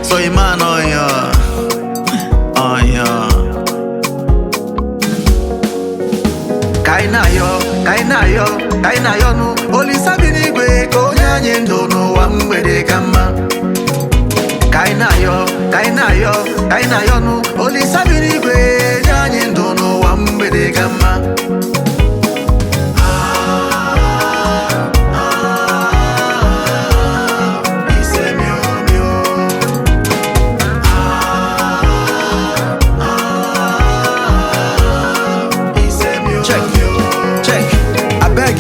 So you man on ya. Kaina yo nu Olisa binigwe ko nyanye ndo no wa mgbede kama. Kaina yo nu Olisa binigwe nyanye ndo no wa mgbede kama.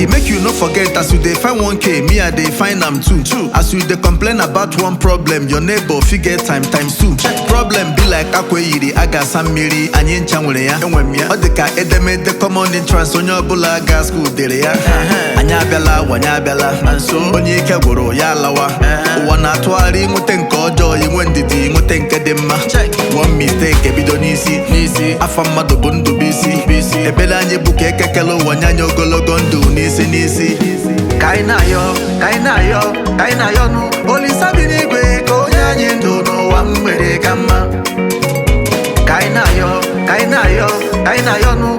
Make you no forget as you dey find 1K, me I dey find am too. As you dey complain about one problem, your neighbor fit get times 2. Problem be like akweyiri aga samiri anyị ncha nwere ya enwem ya. Ọ dịka edemede common entrance onye ọbụla ga school dere ya. Anyị abịala wanya abịala na nso onye ike gwụrụ ya alawa. Ụwa na-atụgharị nwete nke ọjọọ inwe ndidi nwete nke dị mma. One mistake ebido n'isi afa mmadụ bụ ndụbụisi. Ebele anyị bụ ka ekekele ụwa nye anyị ogologo ndụ n'isi. Kaina yo nu Olisa binigwe ka onye anyị ndụ n'ụwa mgbede kama. Kaina yo nu